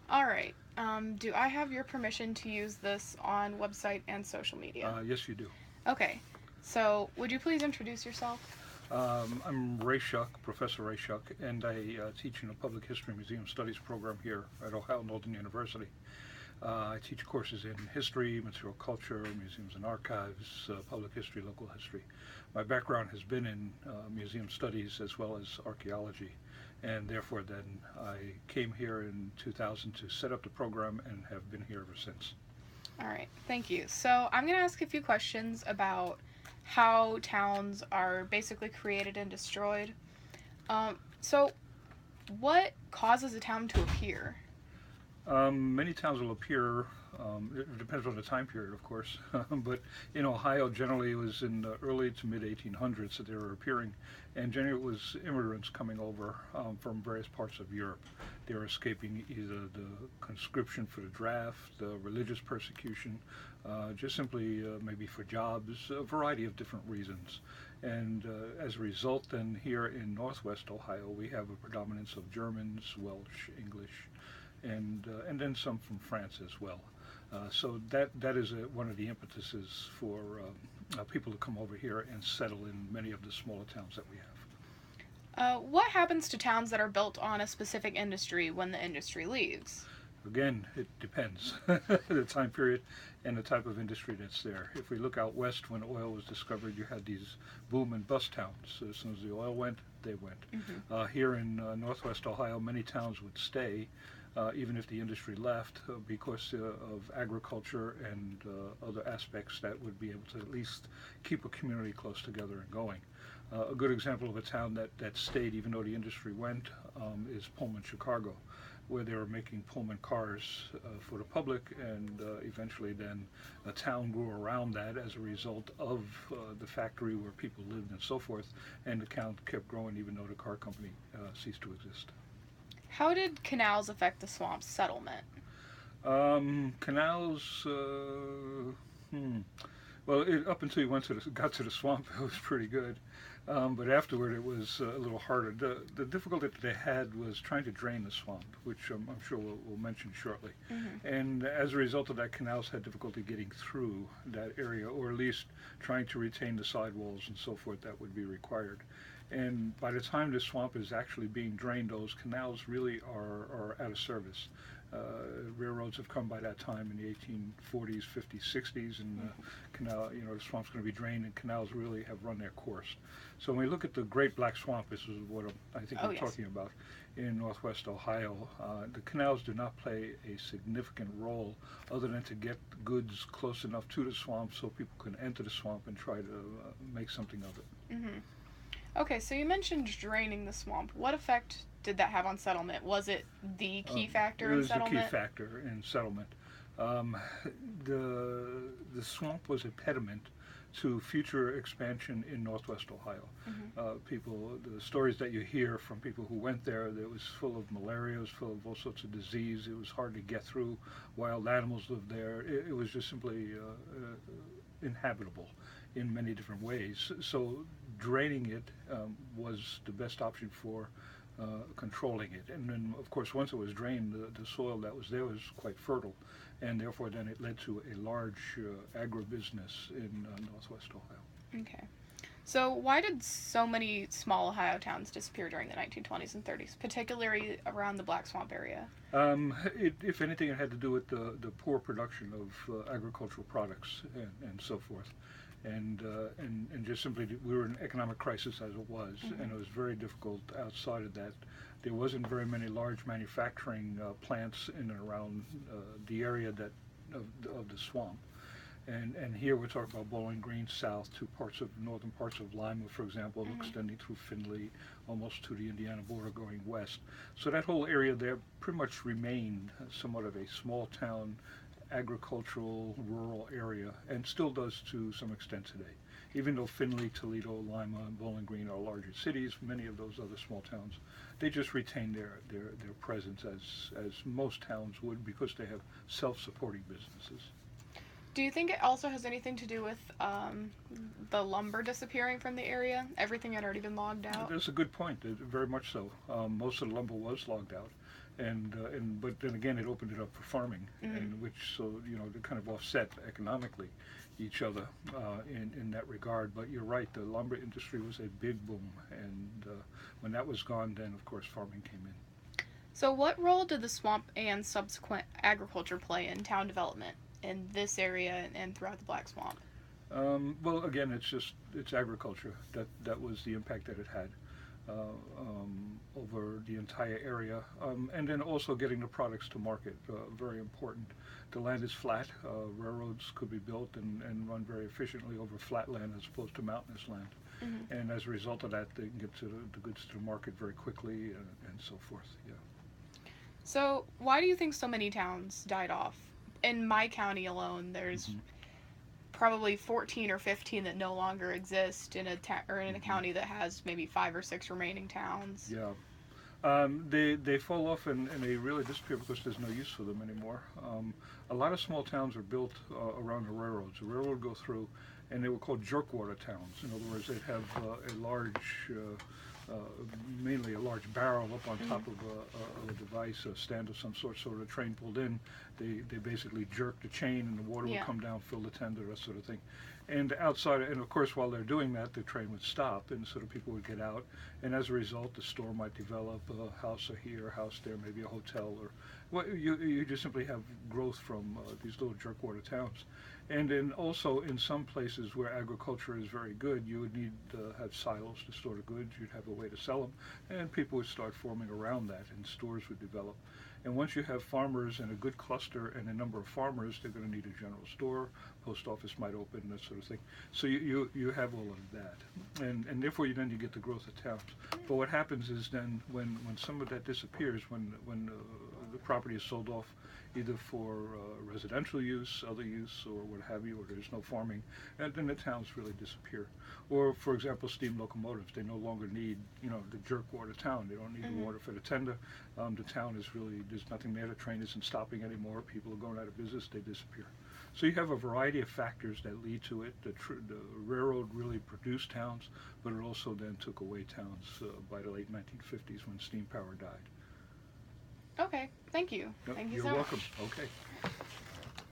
All right. Do I have your permission to use this on website and social media? Yes, you do. Okay. So, would you please introduce yourself? I'm Ray Schuck, Professor Ray Schuck, and I teach in a public history museum studies program here at Ohio Northern University. I teach courses in history, material culture, museums and archives, public history, local history. My background has been in museum studies as well as archaeology, and therefore then I came here in 2000 to set up the program and have been here ever since. All right. Thank you. So, I'm going to ask a few questions about how towns are basically created and destroyed. So, what causes a town to appear? Many towns will appear. It depends on the time period, of course. But in Ohio, generally, it was in the early to mid 1800s that they were appearing, and generally it was immigrants coming over from various parts of Europe. They were escaping either the conscription for the draft, the religious persecution, just simply maybe for jobs, a variety of different reasons. And as a result, then here in Northwest Ohio, we have a predominance of Germans, Welsh, English, and then some from France as well. So that is one of the impetuses for people to come over here and settle in many of the smaller towns that we have. What happens to towns that are built on a specific industry when the industry leaves? Again, it depends the time period and the type of industry that's there. If we look out west, when oil was discovered, you had these boom and bust towns. As soon as the oil went, they went. Mm-hmm. Here in northwest Ohio, many towns would stay even if the industry left, because of agriculture and other aspects that would be able to at least keep a community close together and going. A good example of a town that stayed even though the industry went is Pullman, Chicago, where they were making Pullman cars for the public, and eventually then a town grew around that as a result of the factory where people lived and so forth, and the town kept growing even though the car company ceased to exist. How did canals affect the swamp's settlement? Canals, hmm. Well, up until you got to the swamp, it was pretty good. But afterward, it was a little harder. The difficulty that they had was trying to drain the swamp, which I'm sure we'll mention shortly. Mm-hmm. And as a result of that, canals had difficulty getting through that area, or at least trying to retain the sidewalls and so forth that would be required. And by the time the swamp is actually being drained, those canals really are out of service. Uh, Railroads have come by that time in the 1840s, 50s, 60s, and canal, the swamp's going to be drained, and canals really have run their course. So when we look at the Great Black Swamp, this is what I think Oh, we're yes. talking about in northwest Ohio. The canals do not play a significant role other than to get goods close enough to the swamp so people can enter the swamp and try to make something of it. Mm-hmm. Okay, so you mentioned draining the swamp. What effect did that have on settlement? Was it the key It factor in was a key settlement? factor in settlement. Um, the swamp was a pediment to future expansion in Northwest Ohio. Mm-hmm. The stories that you hear from people who went there, it was full of malaria, it was full of all sorts of disease. It was hard to get through. Wild animals lived there. It was just simply inhabitable in many different ways. So draining it was the best option for controlling it. And then, of course, once it was drained, the soil that was there was quite fertile, and therefore then it led to a large agribusiness in northwest Ohio. Okay. So, why did so many small Ohio towns disappear during the 1920s and 30s, particularly around the Black Swamp area? If anything, it had to do with the poor production of agricultural products and so forth. And just simply, we were in an economic crisis as it was, Mm-hmm. and it was very difficult outside of that. There wasn't very many large manufacturing plants in and around the area of the swamp. And here we're talking about Bowling Green south to northern parts of Lima, for example, Mm-hmm. extending through Findlay, almost to the Indiana border going west. So that whole area there pretty much remained somewhat of a small town, agricultural, rural area, and still does to some extent today. Even though Findlay, Toledo, Lima, and Bowling Green are larger cities, many of those other small towns, they just retain their presence as most towns would, because they have self-supporting businesses. Do you think it also has anything to do with the lumber disappearing from the area? Everything had already been logged out? That's a good point. Very much so. Most of the lumber was logged out, and but then again, it opened it up for farming, Mm-hmm. and which so they kind of offset economically each other in that regard. But you're right, the lumber industry was a big boom, and when that was gone, then of course farming came in. So, what role did the swamp and subsequent agriculture play in town development in this area and throughout the Black Swamp? Well, again, it's agriculture that was the impact that it had over the entire area, and then also getting the products to market. Very important. The land is flat. Railroads could be built and run very efficiently over flat land as opposed to mountainous land. Mm-hmm. And as a result of that, they can get to the goods to the market very quickly and so forth. Yeah. So, why do you think so many towns died off? In my county alone, there's Hmm. probably 14 or 15 that no longer exist in or in a Hmm. county that has maybe 5 or 6 remaining towns. Yeah. They fall off and they really disappear because there's no use for them anymore. A lot of small towns are built around the railroads. The railroad would go through, and they were called jerkwater towns. In other words, they'd have a large, mainly a large barrel up on top Mm-hmm. of a device, a stand of some sort. So the train pulled in, they basically jerked the chain, and the water would Yeah. come down, fill the tender, that sort of thing. And outside, and of course, while they're doing that, the train would stop, and so the people would get out, and as a result, the store might develop a house here, a house there, maybe a hotel, or well, you just simply have growth from these little jerkwater towns. And then also in some places where agriculture is very good, you would need to have silos to store the goods. You'd have a way to sell them, and people would start forming around that, and stores would develop. And once you have farmers and a good cluster and a number of farmers, they're going to need a general store, post office might open, that sort of thing. So you have all of that, and therefore then you get the growth of towns. But what happens is then when some of that disappears, when the property is sold off either for residential use, other use, or what have you, or there's no farming, and then the towns really disappear. Or, for example, steam locomotives, they no longer need, the jerkwater town. They don't need the Mm-hmm. water for the tender. The town is really, there's nothing there. The train isn't stopping anymore. People are going out of business. They disappear. So you have a variety of factors that lead to it. The railroad really produced towns, but it also then took away towns by the late 1950s when steam power died. Okay, thank you. No, Thank you you're so welcome. much. Okay.